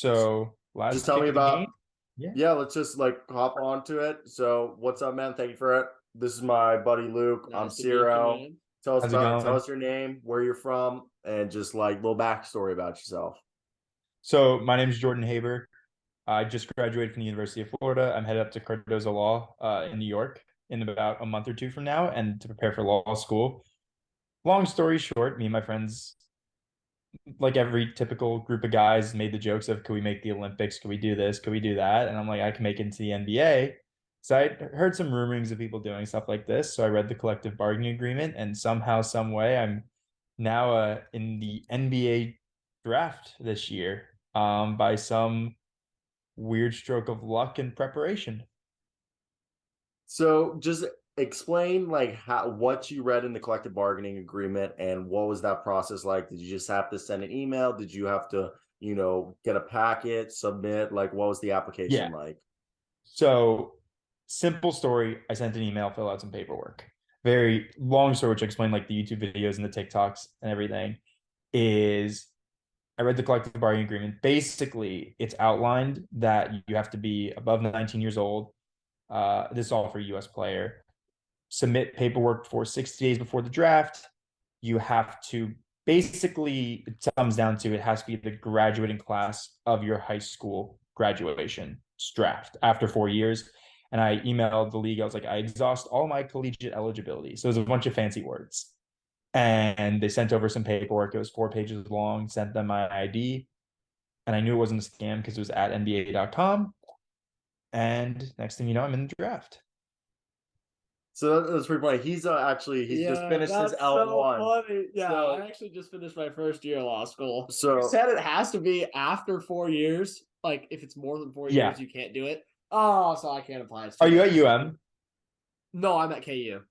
So Just last tell me kick of the about, game. Yeah. yeah, let's just like hop onto it. So what's up, man? Thank you for it. This is my buddy Luke. I'm Nice to meet you, Ciro. man. How's it Tell going? us your name, where you're from, and just like little backstory about yourself. So my name is Jordan Haber. I just graduated from the University of Florida. I'm headed up to Cardozo Law in New York in about a month or two from now, and to prepare for law school. Long story short, me and my friends, like every typical group of guys, made the jokes of, could we make the Olympics? Could we do this? Could we do that? And I'm like, I can make it into the NBA. So I heard some rumorings of people doing stuff like this. So I read the collective bargaining agreement, and somehow, some way, I'm now in the NBA draft this year by some weird stroke of luck and preparation. So just explain like how what you read in the collective bargaining agreement and what was that process like? Did you just have to send an email? Did you have to, get a packet, submit? Like what was the Yeah. application like? So, simple story. I sent an email, fill out some paperwork. Very long story, which I explained like the YouTube videos and the TikToks and everything. Is I read the collective bargaining agreement. Basically, it's outlined that you have to be above 19 years old. This is all for a US player. Submit paperwork for 60 days before the draft. You have to basically, it comes down to, it has to be the graduating class of your high school graduation draft after 4 years. And I emailed the league. I was like, I exhaust all my collegiate eligibility. So it was a bunch of fancy words. And they sent over some paperwork. It was 4 pages long, sent them my ID. And I knew it wasn't a scam because it was at NBA.com. And next thing you know, I'm in the draft. So that's pretty funny. He's just Yeah, finished his that's so L1. funny. Yeah, So I actually just finished my first year of law school. You so said it has to be after 4 years. Like, if it's more than four Yeah. years, you can't do it. Oh, so I can't apply. It's too Are you late. at UM? No, I'm at KU.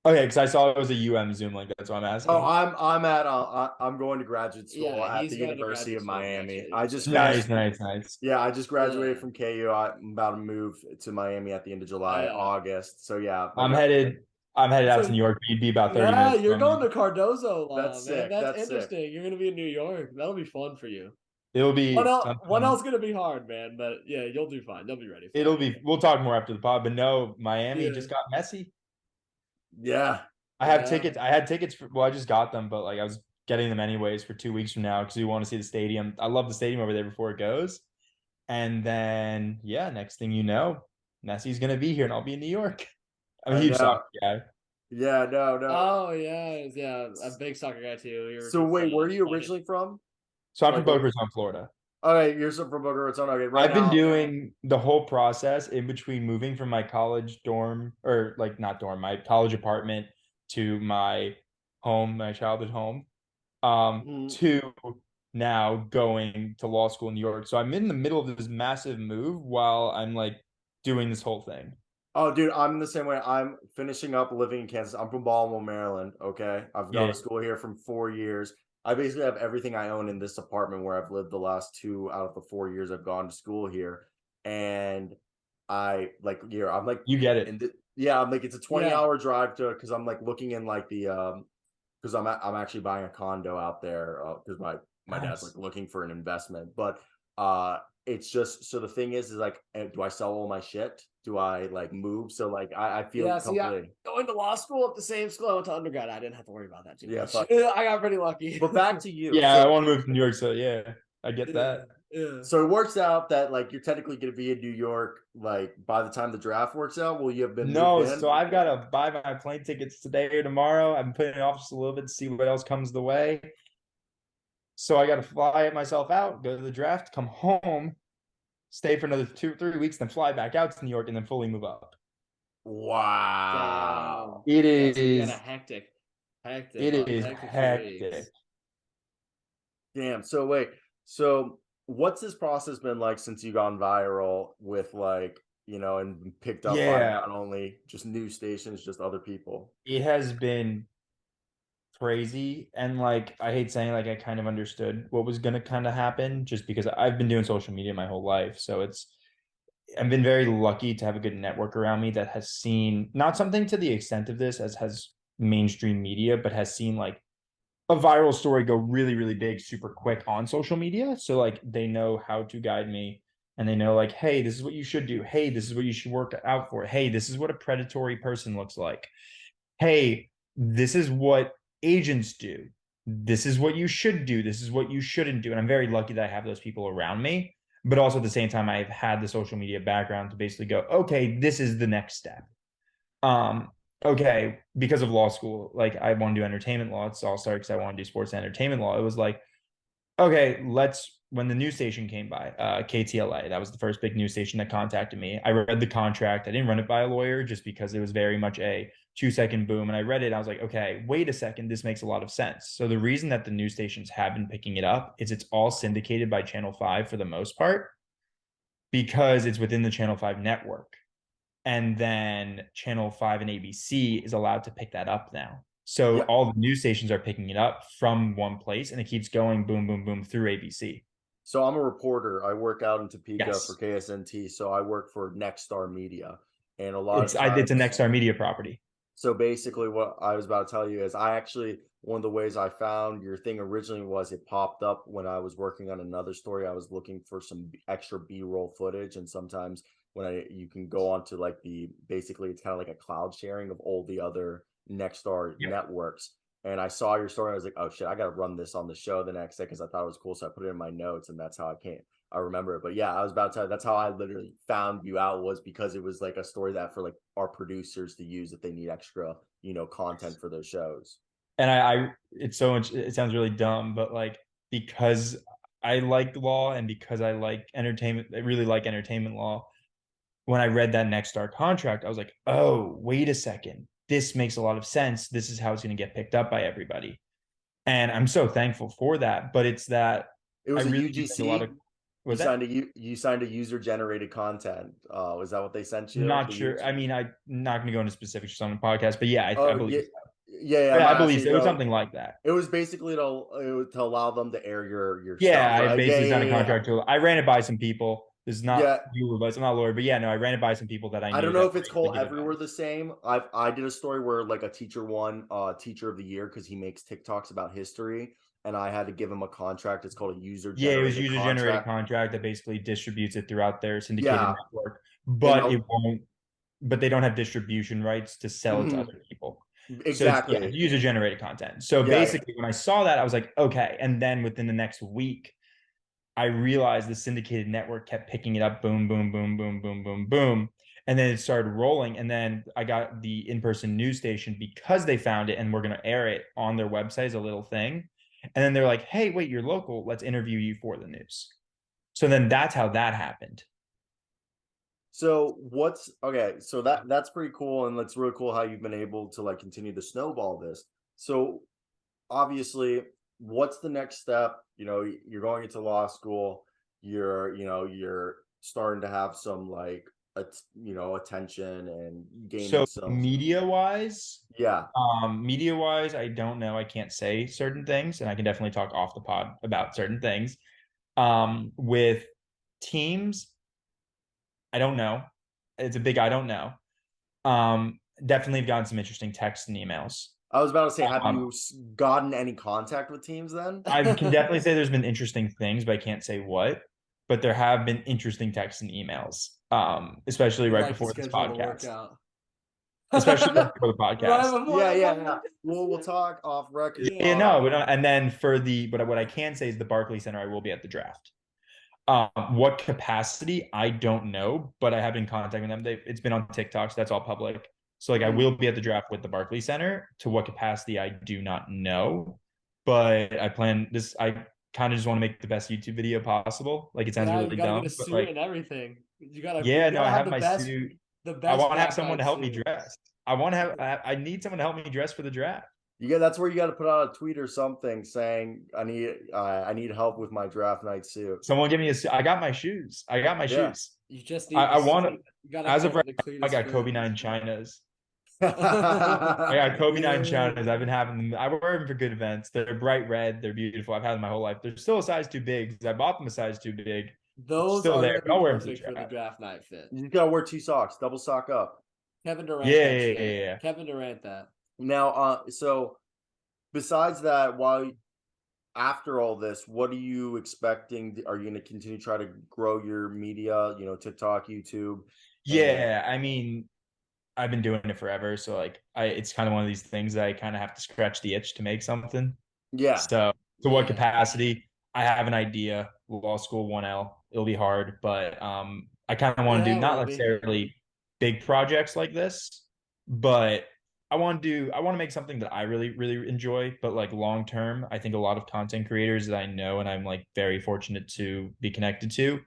Okay, because I saw it was a UM Zoom link. That's why I'm Oh, asking. I'm going to graduate school Yeah, at he's the going to University graduate of school next Miami. year. I just Nice, finished. nice, nice. Yeah, I just graduated Yeah. from KU. I'm about to move to Miami at the end of July, Yeah. August. So yeah, I'm headed. I'm headed out to So, New York. You'd be about 30 yeah, minutes you're from me. going to Cardozo Law, that's man. sick. That's That's sick. interesting. You're going to be in New York. That'll be fun for you. It'll be What something. else going to be hard, man? But yeah, you'll do fine. You'll be ready for It'll it. be. We'll talk more after the pod. But no, Miami Yeah. just got messy. Yeah. I have Yeah. tickets. I had tickets for. Well, I just got them, but like I was getting them anyways for 2 weeks from now because we want to see the stadium. I love the stadium over there before it goes. And then yeah, next thing you know, Messi's gonna be here, and I'll be in New York. I'm a I huge soccer know. guy. Yeah. No. No. Oh yeah, yeah. A big soccer guy too. You were So just wait, where are you funny. originally from? So I'm from Like, Boca Raton, Florida. okay, you're from Boca Raton. Okay, right I've been now. doing the whole process in between moving from my college dorm, or like not dorm, my college apartment to my home, my childhood home, Mhm. to now going to law school in New York. So I'm in the middle of this massive move while I'm like doing this whole thing. Oh, dude, I'm the same way. I'm finishing up living in Kansas. I'm from Baltimore, Maryland. Okay. I've gone Yeah. to school here from 4 years. I basically have everything I own in this apartment where I've lived the last 2 out of the 4 years I've gone to school here. And I'm like, You get it. yeah, I'm like, it's a 20 Yeah. hour drive to, cause I'm like looking in like cause I'm actually buying a condo out there. Cause my dad's Nice. like looking for an investment, but, it's just, so the thing is like, do I sell all my shit? Do I like move? So like I feel Yeah, see, completely, going to law school at the same school I went to undergrad, I didn't have to worry about that too yeah, much. fuck. I got pretty lucky. But back to you. Yeah, I So want to move to New York, so yeah, I get Yeah, that. yeah. so it works out that like you're technically gonna be in New York like by the time the draft works out. Will you have been moved No, in? so I've got to buy my plane tickets today or tomorrow. I'm putting it off just a little bit to see what else comes the way. So I got to fly myself out, go to the draft, come home, stay for another 2 or 3 weeks, then fly back out to New York and then fully move up. Damn. Wow. It Yeah, so you got a is hectic, it is hectic few hectic. weeks. Damn. So wait. So what's this process been like since you gone viral with like, and picked up by Yeah, not only just news stations, just other people? it has been crazy. And like I hate saying like I kind of understood what was gonna kind of happen just because I've been doing social media my whole life. So I've been very lucky to have a good network around me that has seen not something to the extent of this as has mainstream media, but has seen like a viral story go really, really big super quick on social media. So like they know how to guide me and they know like, hey, this is what you should do. Hey, this is what you should work out for. Hey, this is what a predatory person looks like. Hey, this is what agents do. This is what you should do. This is what you shouldn't do. And I'm very lucky that I have those people around me. But also at the same time, I've had the social media background to basically go, okay, this is the next step. Um, okay, because of law school, like I want to do entertainment law. It's all started because I want to do sports and entertainment law. It was like, okay, when the news station came by, KTLA, that was the first big news station that contacted me. I read the contract. I didn't run it by a lawyer just because it was very much a 2-second boom. And I read it. I was like, okay, wait a second. This makes a lot of sense. So the reason that the news stations have been picking it up is it's all syndicated by Channel 5 for the most part because it's within the Channel 5 network. And then Channel 5 and ABC is allowed to pick that up now. So Yeah. all the news stations are picking it up from one place and it keeps going boom, boom, boom through ABC. So I'm a reporter. I work out in Topeka for Yes. KSNT. So I work for Nexstar Media. And a lot of It's a times, Nexstar Media property. so basically what I was about to tell you is one of the ways I found your thing originally was it popped up when I was working on another story. I was looking for some extra B-roll footage, and sometimes you can go onto like basically it's kind of like a cloud sharing of all the other Nexstar Yep. networks. And I saw your story. I was like, oh shit, I got to run this on the show the next day because I thought it was cool. So I put it in my notes, and that's how I remember it. But yeah, I was about to tell you, that's how I literally found you out, was because it was like a story that for like our producers to use if they need extra, content for their shows. And it's so much, it sounds really dumb, but like because I like law and because I like entertainment, I really like entertainment law. When I read that Nexstar contract, I was like, oh, wait a second. This makes a lot of sense. This is how it's going to get picked up by everybody. And I'm so thankful for that. But it's that It I was a really do think a lot UGC. of was that You signed a user generated content. Was that what they sent you? not sure. I mean, I'm not going to go into specifics on the podcast, but yeah, I Oh believe yeah, so. yeah. I'm Yeah, I not believe asking so. you It was to. something like that. It was basically to allow them to air your Yeah, stuff, I right? basically signed a contract to. I ran it by some people. This is not Yeah. you advice. I'm not a lawyer, but yeah, no, I ran it by some people that I I don't knew know that if were it's able to called give everywhere the advice. same. I did a story where like a teacher won teacher of the year because he makes TikToks about history, and I had to give him a contract. It's called a user Yeah, it was generated user generated contract. contract that basically distributes it throughout their syndicated Yeah, network, and but it won't. But they don't have distribution rights to sell it to other people. So it's yeah, exactly. user generated content. So Yeah, basically, when I saw that, I was like, okay. And then within the next week, I realized the syndicated network kept picking it up, boom, boom, boom, boom, boom, boom, boom. And then it started rolling. And then I got the in-person news station because they found it and we're going to air it on their website as a little thing. And then they're like, hey, wait, you're local. Let's interview you for the news. So then that's how that happened. So what's okay? So that's pretty cool, and that's really cool how you've been able to like continue to snowball this. So obviously, what's the next step? You're going into law school. You're starting to have some like attention and gaining So some. Yeah. media wise, I don't know. I can't say certain things, and I can definitely talk off the pod about certain things. With teams, I don't know. It's a big I don't know. Definitely have gotten some interesting texts and emails. I was about to say, have Um, you gotten any contact with teams then? I can definitely say there's been interesting things, but I can't say what. But there have been interesting texts and emails, especially You'd right like to before this schedule the podcast. workout. Especially right before the podcast. Right before Yeah, the yeah, podcast. yeah. We'll talk off record. Yeah, no, we don't. And then for but what I can say is the Barclays Center, I will be at the draft. What capacity, I don't know, but I have been contacting them. It's been on TikTok, so that's all public. So like I will be at the draft with the Barclays Center. To what capacity, I do not know. But I plan this. I kind of just want to make the best YouTube video possible. Like it sounds Yeah, you really gotta get a dumb, but suit like and everything. You yeah, no, gotta I have have the my best suit. the I best want to have draft someone night to help me suit. dress. I want to have. I need someone to help me dress for the draft. That's where you got to put out a tweet or something saying I need help with my draft night suit. Someone give me a suit. I got my shoes. I got my Yeah. shoes. You just I, need the I want to. suit. You gotta As of have right the now, I cleanest got fit. Kobe 9 Chinas. I got Kobe 9 Chinas. I've been having them. I wear them for good events. They're bright red. They're beautiful. I've had them my whole life. They're still a size too big. I bought them a size too big. Those Still are there. gonna But be I'll wear them to the perfect for the draft. draft night fit. You got to wear 2 socks, double sock up. Kevin Durant Yeah, that yeah, shit. yeah, yeah. Kevin Durant that. Now, so besides that, after all this, what are you expecting? Are you going to continue to try to grow your media, TikTok, YouTube, and Yeah, I mean, I've been doing it forever, so like it's kind of one of these things that I kind of have to scratch the itch to make something. yeah, So to what Yeah. capacity? I have an idea. Law school 1L. It'll be hard, but I kind of want to Yeah, do it not won't be. necessarily big projects like this, but I want to make something that I really, really enjoy, but like long term, I think a lot of content creators that I know and I'm like very fortunate to be connected to,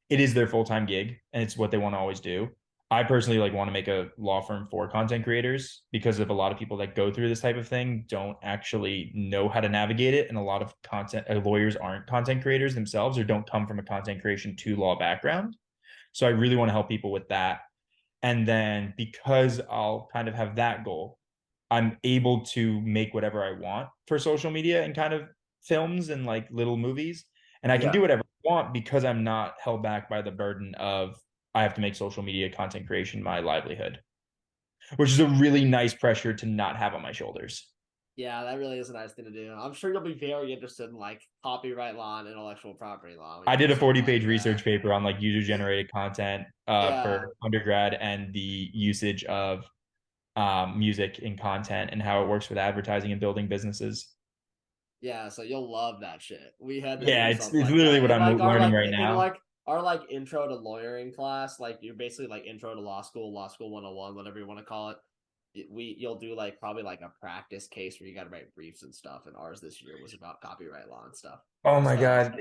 it is their full-time gig and it's what they want to always do. I personally like want to make a law firm for content creators because of a lot of people that go through this type of thing don't actually know how to navigate it. And a lot of content lawyers aren't content creators themselves or don't come from a content creation to law background. So I really want to help people with that. And then because I'll kind of have that goal, I'm able to make whatever I want for social media and kind of films and like little movies. And I can yeah. do whatever I want because I'm not held back by the burden of I have to make social media content creation my livelihood, which is a really nice pressure to not have on my shoulders. Yeah, that really is a nice thing to do. I'm sure you'll be very interested in like copyright law and intellectual property law when I you do did a something like 40-page that. research paper on like user generated content Yeah, for undergrad and the usage of music in content and how it works with advertising and building businesses. yeah. So you'll love that shit. We had to Yeah, do it's something it's like literally that what in I'm like our learning like right in now. like our like intro to lawyering class. Like you're basically like intro to law school 101, whatever you want to call it. You'll do like probably like a practice case where you got to write briefs and stuff. And ours this year was about copyright law and stuff. Oh my So God,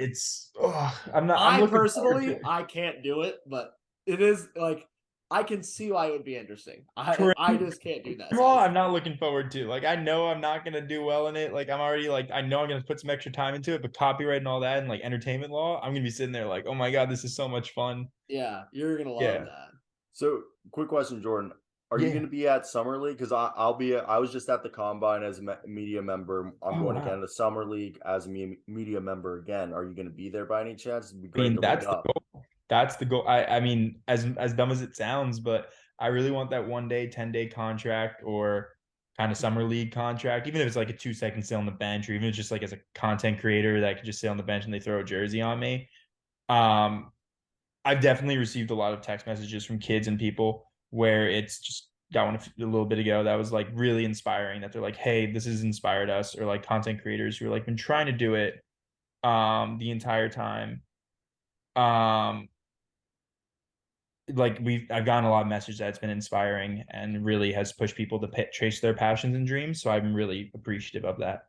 I'm I looking forward to personally I can't do it, but it is like I can see why it would be interesting. I crime just can't do that law. side. I'm not looking forward to. Like I know I'm not gonna do well in it. Like I'm already like I know I'm gonna put some extra time into it, but copyright and all that and like entertainment law, I'm gonna be sitting there like, oh my God, this is so much fun. Yeah, you're gonna love Yeah. that. So, quick question, Jordan. Are you going Yeah. to be at Summer League? Because I'll be. I was just at the Combine as a media member. I'm Oh going again wow. to Summer League as a media member again. Are you going to be there by any chance? It'd be I great mean, to link that's the up. goal. That's the goal. I mean, as dumb as it sounds, but I really want that 1 day, 10-day contract or kind of summer league contract, even if it's like a 2 second sit on the bench, or even if it's just like as a content creator that I could just sit on the bench and they throw a jersey on me. Um, I've definitely received a lot of text messages from kids and people where it's just got one a little bit ago that was like really inspiring that they're like, hey, this has inspired us, or like content creators who are like been trying to do it the entire time. Um, like I've gotten a lot of messages that's been inspiring and really has pushed people to chase their passions and dreams. So I'm really appreciative of that.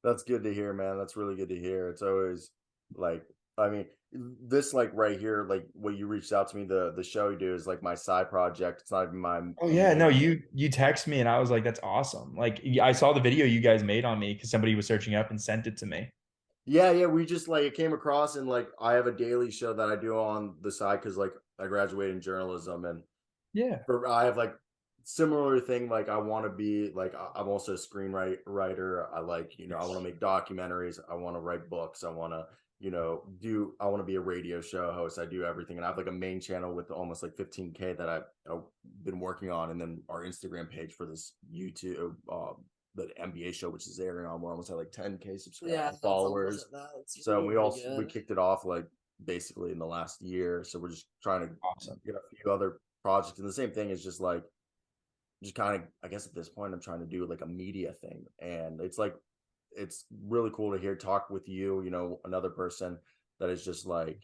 That's good to hear, man. That's really good to hear. It's always like, I mean, this like right here, like what you reached out to me, the show you do is like my side project. It's not even my Oh yeah, no, main. you text me and I was like, that's awesome. Like I saw the video you guys made on me because somebody was searching up and sent it to me. Yeah, yeah. We just like it came across and like I have a daily show that I do on the side because like I graduated in journalism and Yeah. I have like similar thing. Like I want to be like I'm also a screenwriter. I like I want to make documentaries. I want to write books. I want to I want to be a radio show host. I do everything, and I have like a main channel with almost like 15K that I've been working on, and then our Instagram page for this YouTube. The NBA show, which is airing on, we're almost at like 10K Yeah, subscribers, that's almost followers. at that. It's So really we good. kicked it off like basically in the last year. So we're just trying to Awesome. get a few other projects. And the same thing is just like, just kind of, I guess at this point, I'm trying to do like a media thing. And it's like, it's really cool to hear talk with you, another person that is just like,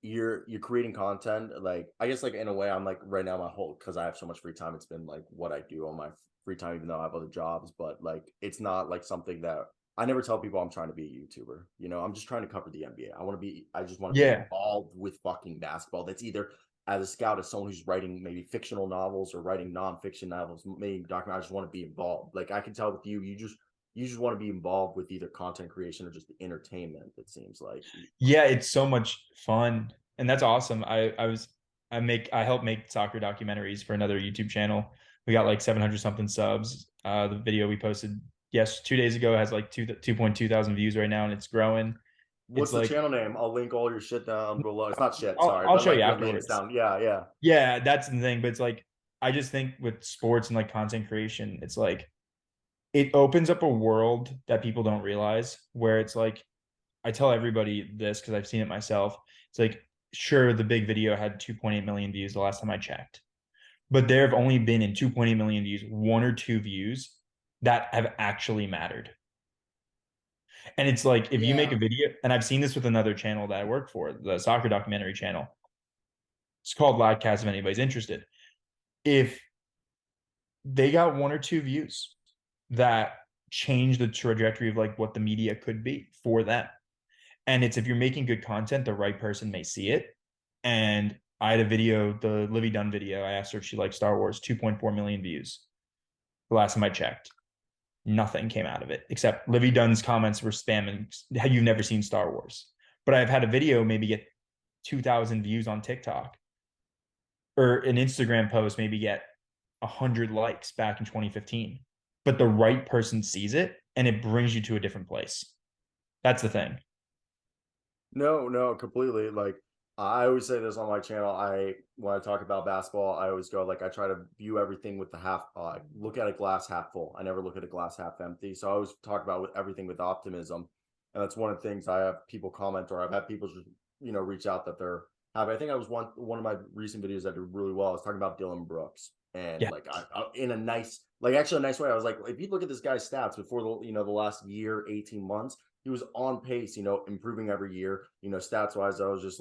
you're creating content. Like, I guess like in a way, I'm like right now, my whole, cause I have so much free time. It's been like what I do on my free time, even though I have other jobs, but like, it's not like something that I never tell people I'm trying to be a YouTuber. I'm just trying to cover the NBA. I just want to be Yeah. involved with fucking basketball. That's either as a scout, as someone who's writing maybe fictional novels or writing nonfiction novels, maybe document. I just want to be involved. Like I can tell with you, you just want to be involved with either content creation or just the entertainment. It seems like. Yeah, it's so much fun. And that's awesome. I help make soccer documentaries for another YouTube channel. We got like 700 something subs. The video we posted 2 days ago has like 2.2 thousand views right now and it's growing. What's It's the like channel name? I'll link all your shit down below. It's not shit, I'll, sorry, I'll but show you like your links afterwards. down. Yeah, yeah. Yeah, that's the thing. But it's like I just think with sports and like content creation, it's like it opens up a world that people don't realize where it's like, I tell everybody this because I've seen it myself. It's like, sure, the big video had 2.8 million views the last time I checked, but there have only been in 2.8 million views, 1 or 2 views that have actually mattered. And it's like, if you make a Yeah. video, and I've seen this with another channel that I work for, the soccer documentary channel. It's called Ladcast if anybody's interested. If they got 1 or 2 views that change the trajectory of like what the media could be for them. And it's if you're making good content, the right person may see it. And I had a video, the Livy Dunn video. I asked her if she liked Star Wars, 2.4 million views. The last time I checked, nothing came out of it except Livy Dunn's comments were spamming. You've never seen Star Wars, but I've had a video maybe get 2,000 views on TikTok, or an Instagram post maybe get 100 likes back in 2015. But the right person sees it and it brings you to a different place. That's the thing. No, no, completely. Like I always say this on my channel. When I talk about basketball, I always go like I try to view everything with the half. Look at a glass half full. I never look at a glass half empty. So I always talk about with everything with optimism, and that's one of the things I have people comment, or I've had people just reach out that they're happy. I think I was one of my recent videos that did really well. I was talking about Dylan Brooks, and Yeah. like I in a nice, like actually a nice way. I was like, if you look at this guy's stats before the last year, 18 months, he was on pace, improving every year, stats wise. I was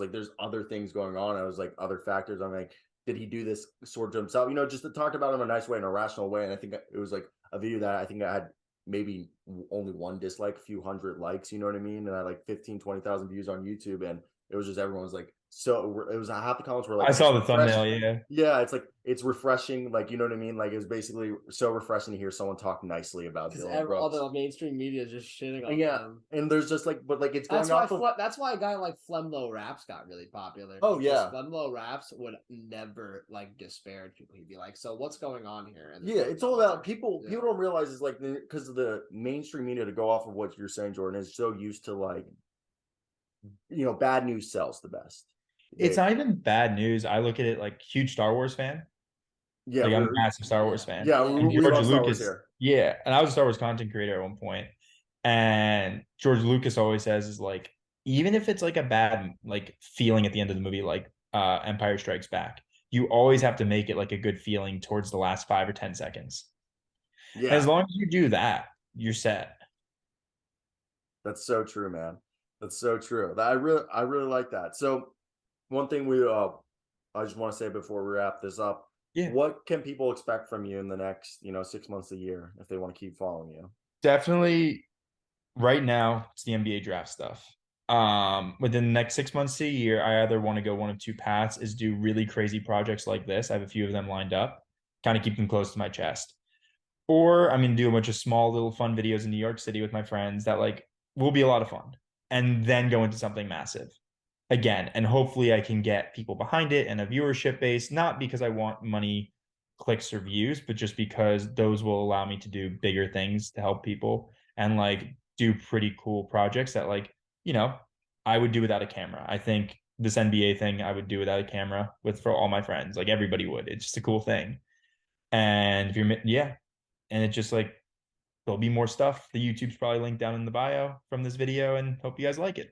like, there's other things going on. I was like, other factors. I'm like, did he do this sort of himself? Just to talk about him in a nice way, in a rational way. And I think it was like a video that I think I had maybe only one dislike, a few hundred likes, you know what I mean? And I had like 15, 20,000 views on YouTube. And it was just, everyone was like, so it was half the comments were like, I it's saw the refreshing. thumbnail. Yeah. Yeah, it's like it's refreshing, like you know what I mean. Like it was basically so refreshing to hear someone talk nicely about Because Dylan all Brooks. the mainstream media is just shitting on Yeah, them. and there's just like, but like it's That's going why off of. that's why a guy like Flemlo Raps got really popular. Oh yeah, Flemlo Raps would never like disparage people. He'd be like, "So what's going on here?" And yeah. It's all about people. Yeah. People don't realize is like because of the mainstream media, to go off of what you're saying, Jordan, is so used to like bad news sells the best. It's They not even bad news. I look at it like huge Star Wars fan. yeah Like I'm a we're massive Star Wars Yeah. fan. yeah And we George love Star Wars Lucas, here. yeah. And I was a Star Wars content creator at one point. And George Lucas always says is like, even if it's like a bad like feeling at the end of the movie, like Empire Strikes Back, you always have to make it like a good feeling towards the last 5 or 10 seconds. And as Yeah, long as you do that, you're set. that's so true, man. That's so true. I really like that. So one thing I just want to say before we wrap this up, Yeah. what can people expect from you in the next 6 months, a year, if they want to keep following you? Definitely right now it's the NBA draft stuff. Within the next 6 months to a year, I either want to go one of two paths: is do really crazy projects like this. I have a few of them lined up, kind of keep them close to my chest. Or I'm gonna do a bunch of small little fun videos in New York City with my friends that like will be a lot of fun. And then go into something massive again. And hopefully I can get people behind it and a viewership base, not because I want money, clicks, or views, but just because those will allow me to do bigger things to help people and like do pretty cool projects that I would do without a camera. I think this NBA thing I would do without a camera with for all my friends. Like everybody would. It's just a cool thing. And if you're yeah, and it's just like there'll be more stuff. The YouTube's probably linked down in the bio from this video, and hope you guys like it.